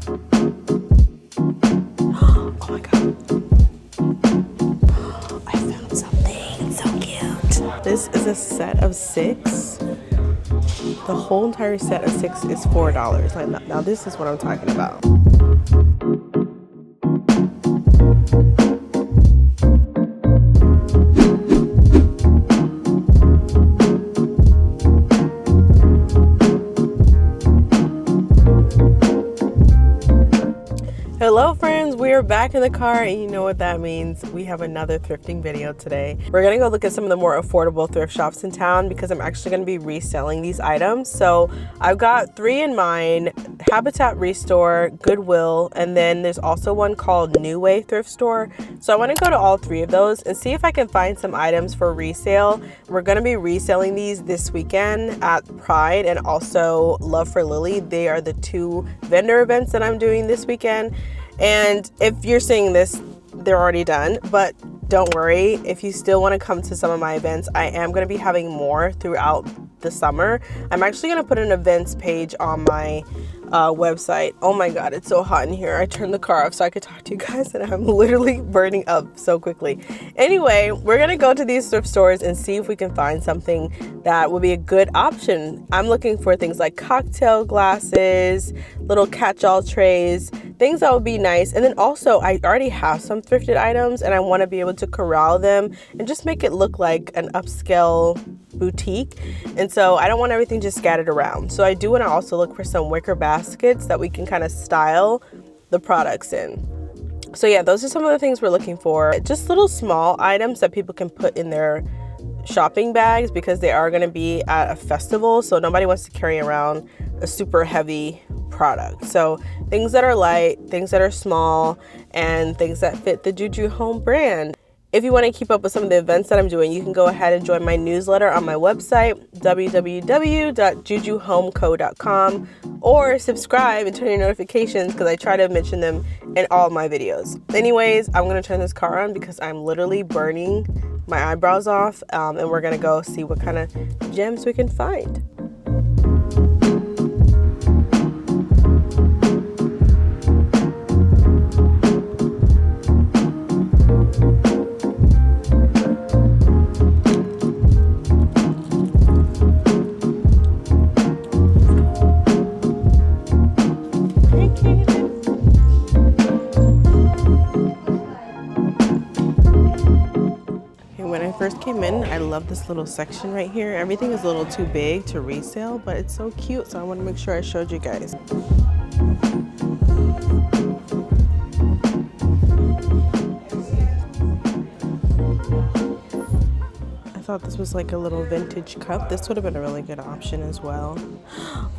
Oh my god. I found something so cute. This is a set of 6. The whole entire set of 6 is $4. Like, now this is what I'm talking about. Hello friends, we are back in the car, and you know what that means. We have another thrifting video today. We're gonna go look at some of the more affordable thrift shops in town because I'm actually gonna be reselling these items. So I've got 3 in mind: Habitat Restore, Goodwill, and then there's also one called Way Thrift Store. So I wanna go to all 3 of those and see if I can find some items for resale. We're gonna be reselling these this weekend at Pride and also Love for Lily. They are the 2 vendor events that I'm doing this weekend. And if you're seeing this, they're already done, but don't worry. If you still want to come to some of my events, I am going to be having more throughout the summer. I'm actually going to put an events page on my website. Oh my god, it's so hot in here. I turned the car off so I could talk to you guys, and I'm literally burning up so quickly. Anyway, we're gonna go to these thrift stores and see if we can find something that would be a good option. I'm looking for things like cocktail glasses, little catch-all trays, things that would be nice. And then also, I already have some thrifted items and I want to be able to corral them and just make it look like an upscale boutique. And so I don't want everything just scattered around. So I do want to also look for some wicker baskets that we can kind of style the products in. So yeah, those are some of the things we're looking for. Just little small items that people can put in their shopping bags because they are going to be at a festival. So nobody wants to carry around a super heavy product. So things that are light, things that are small, and things that fit the Juju Home brand. If you want to keep up with some of the events that I'm doing, you can go ahead and join my newsletter on my website, www.jujuhomeco.com, or subscribe and turn your notifications because I try to mention them in all my videos. Anyways, I'm going to turn this car on because I'm literally burning my eyebrows off, and we're going to go see what kind of gems we can find. First came in, I love this little section right here. Everything is a little too big to resale, but it's so cute, so I want to make sure I showed you guys. I thought this was like a little vintage cup. This would have been a really good option as well.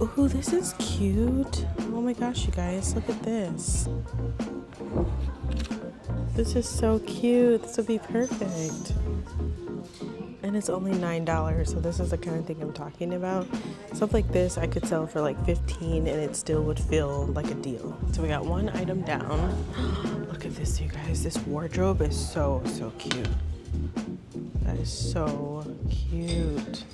Ooh, this is cute. Oh my gosh, you guys, look at this. This is so cute. This would be perfect. And it's only $9, so this is the kind of thing I'm talking about. Stuff like this I could sell for like $15 and it still would feel like a deal. So we got 1 item down. Look at this, you guys. This wardrobe is so cute. That is so cute.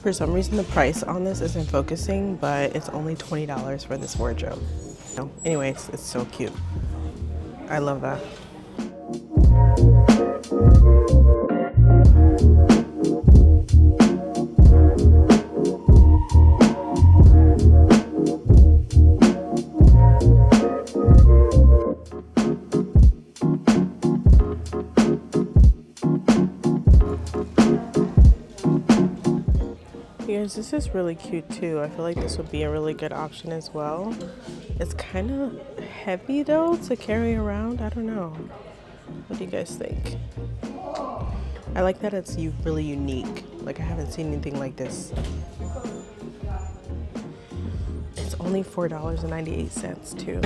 For some reason, the price on this isn't focusing, but it's only $20 for this wardrobe. No, anyways, it's so cute. I love that. This is really cute too. I feel like this would be a really good option as well. It's kind of heavy though to carry around. I don't know. What do you guys think? I like that it's really unique. Like, I haven't seen anything like this. It's only $4.98 too.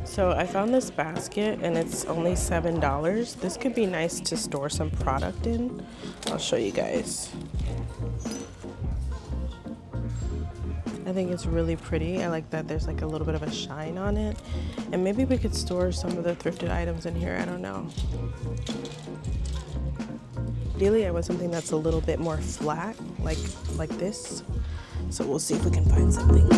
So I found this basket and it's only $7. This could be nice to store some product in. I'll show you guys. I think it's really pretty. I like that there's like a little bit of a shine on it. And maybe we could store some of the thrifted items in here. I don't know. Ideally, I want something that's a little bit more flat, like this. So we'll see if we can find something.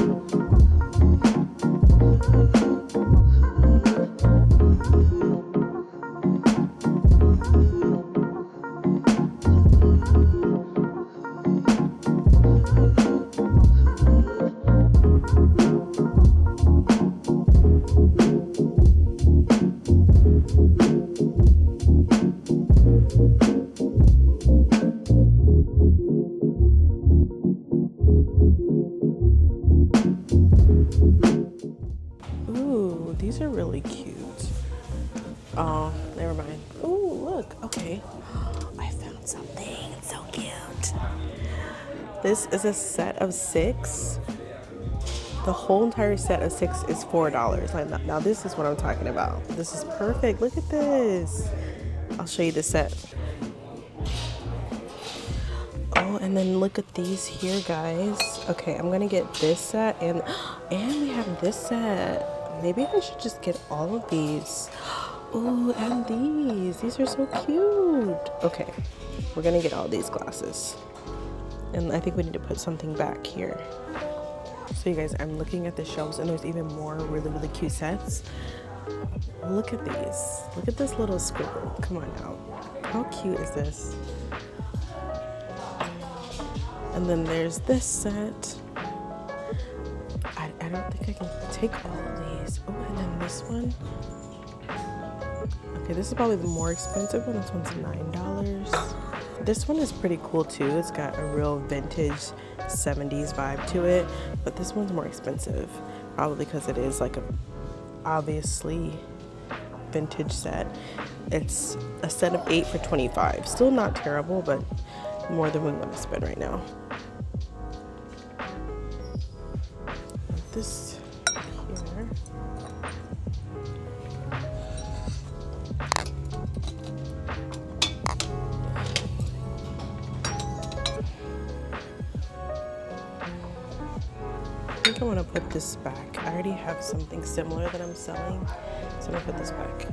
These are really cute. Oh, never mind. Ooh, look. Okay. I found something. It's so cute. This is a set of 6. The whole entire set of 6 is $4. Now this is what I'm talking about. This is perfect. Look at this. I'll show you the set. Oh, and then look at these here, guys. Okay, I'm gonna get this set and we have this set. Maybe I should just get all of these. Oh, and these. These are so cute. Okay, we're gonna get all these glasses. And I think we need to put something back here. So you guys, I'm looking at the shelves and there's even more really, really cute sets. Look at these. Look at this little scribble. Come on now. How cute is this? And then there's this set. I don't think I can take all of these. Oh, and then this one. Okay, this is probably the more expensive one. This one's $9. This one is pretty cool too. It's got a real vintage 70s vibe to it, but this one's more expensive, probably because it is like a obviously vintage set. It's a set of 8 for $25. Still not terrible, but more than we want to spend right now. This here. I think I want to put this back. I already have something similar that I'm selling, so I'm gonna put this back.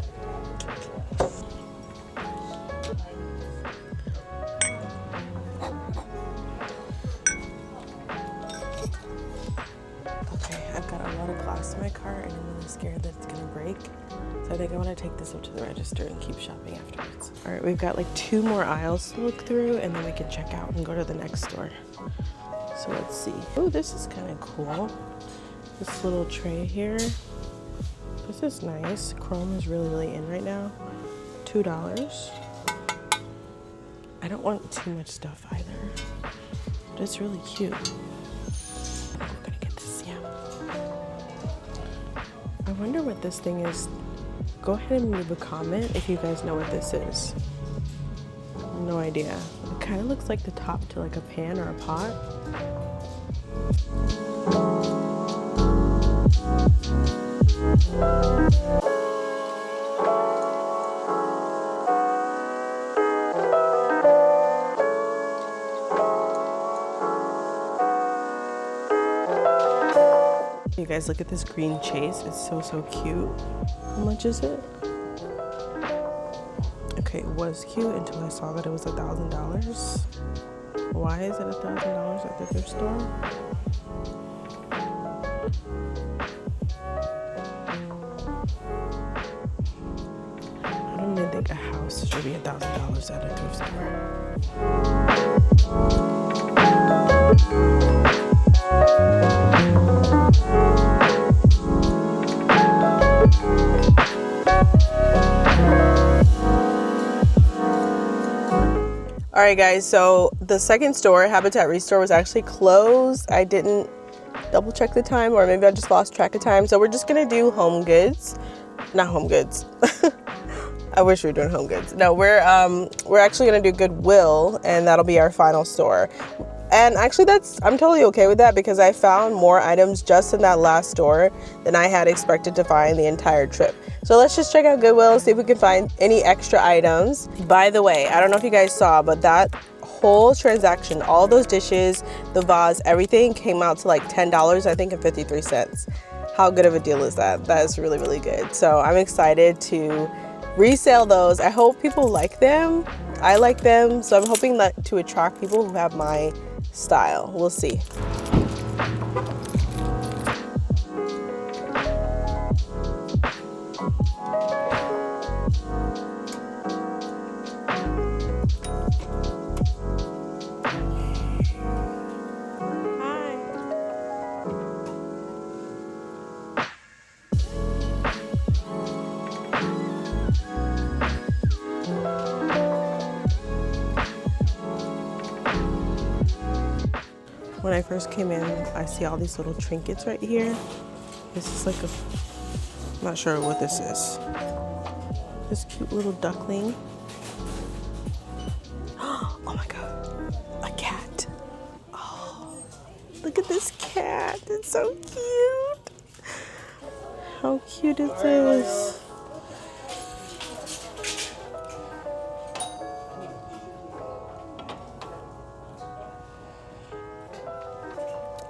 In my car and I'm really scared that it's gonna break, so I think I want to take this up to the register and keep shopping afterwards. All right, we've got like 2 more aisles to look through and then we can check out and go to the next store. So let's see. Oh, this is kind of cool. This little tray here, this is nice. Chrome is really in right now. $2. I don't want too much stuff either, but it's really cute. I wonder what this thing is. Go ahead and leave a comment if you guys know what this is. No idea. It kind of looks like the top to like a pan or a pot. You guys, look at this green chase. It's so cute. How much is it? Okay, it was cute until I saw that it was $1,000. Why is it $1,000 at the thrift store? I don't even think a house should be $1,000 at a thrift store. All right, guys, so the second store, Habitat Restore, was actually closed. I didn't double check the time, or maybe I just lost track of time. So we're just gonna do home goods, not home goods. I wish we were doing home goods. No, we're actually gonna do Goodwill, and that'll be our final store. And actually I'm totally okay with that because I found more items just in that last store than I had expected to find the entire trip. So let's just check out Goodwill, see if we can find any extra items. By the way, I don't know if you guys saw, but that whole transaction, all those dishes, the vase, everything came out to like $10, I think, and 53 cents. How good of a deal is that? That is really, really good. So I'm excited to resell those. I hope people like them. I like them, so I'm hoping that to attract people who have my style. We'll see. When I first came in, I see all these little trinkets right here. This is like I'm not sure what this is. This cute little duckling. Oh my God, a cat. Oh, look at this cat, it's so cute. How cute is this?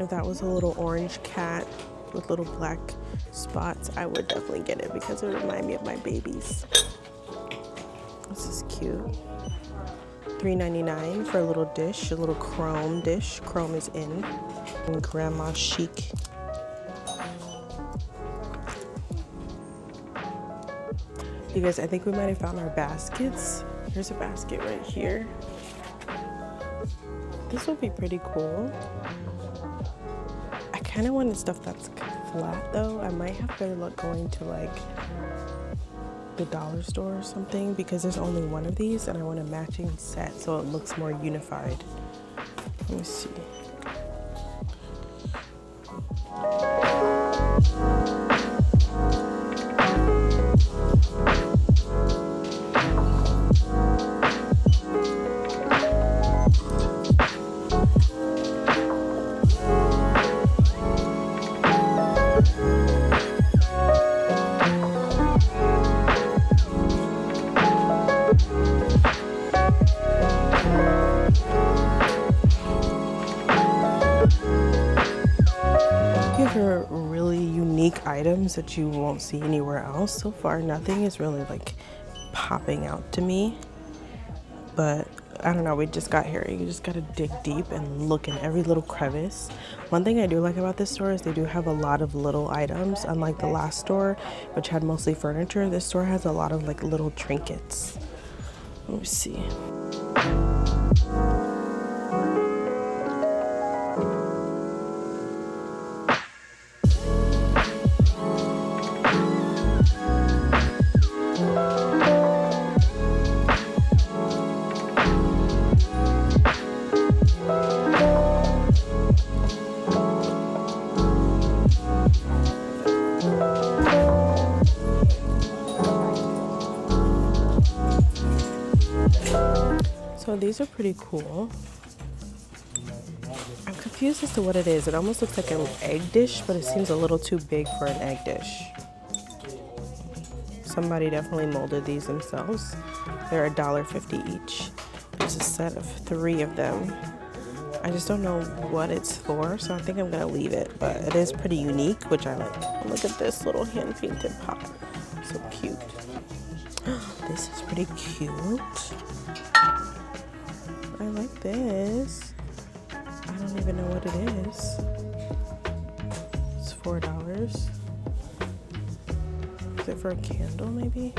If that was a little orange cat with little black spots, I would definitely get it because it would remind me of my babies. This is cute. $3.99 for a little dish, a little chrome dish. Chrome is in. And grandma chic. You guys, I think we might have found our baskets. Here's a basket right here. This will be pretty cool. I kind of wanted stuff that's flat though. I might have better luck going to like the dollar store or something because there's only one of these and I want a matching set so it looks more unified. Let me see. Are really unique items that you won't see anywhere else. So far nothing is really like popping out to me, but I don't know, we just got here. You just gotta dig deep and look in every little crevice. One thing I do like about this store is they do have a lot of little items. Unlike the last store, which had mostly furniture, this store has a lot of like little trinkets. Let me see. So these are pretty cool. I'm confused as to what it is. It almost looks like an egg dish, but it seems a little too big for an egg dish. Somebody definitely molded these themselves. They're $1.50 each. There's a set of 3 of them. I just don't know what it's for, so I think I'm gonna leave it, but it is pretty unique, which I like. Look at this little hand-painted pot. So cute. This is pretty cute. I like this. I don't even know what it is. It's $4. Is it for a candle, maybe?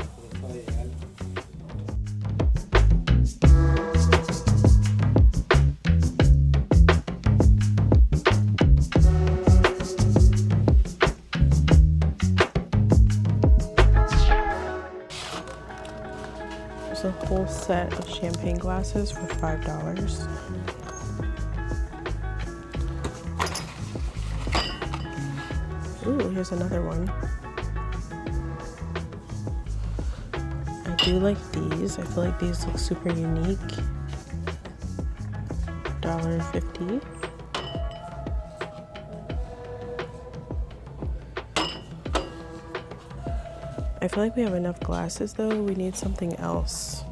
There's a whole set of champagne glasses for $5. Ooh, here's another one. I do like these. I feel like these look super unique. $1.50. I feel like we have enough glasses though. We need something else.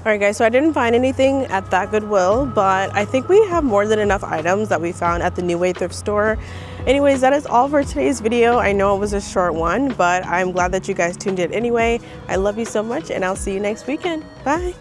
Alright guys, so I didn't find anything at that Goodwill, but I think we have more than enough items that we found at the new Way Thrift Store. Anyways, that is all for today's video. I know it was a short one, but I'm glad that you guys tuned in anyway. I love you so much, and I'll see you next weekend. Bye!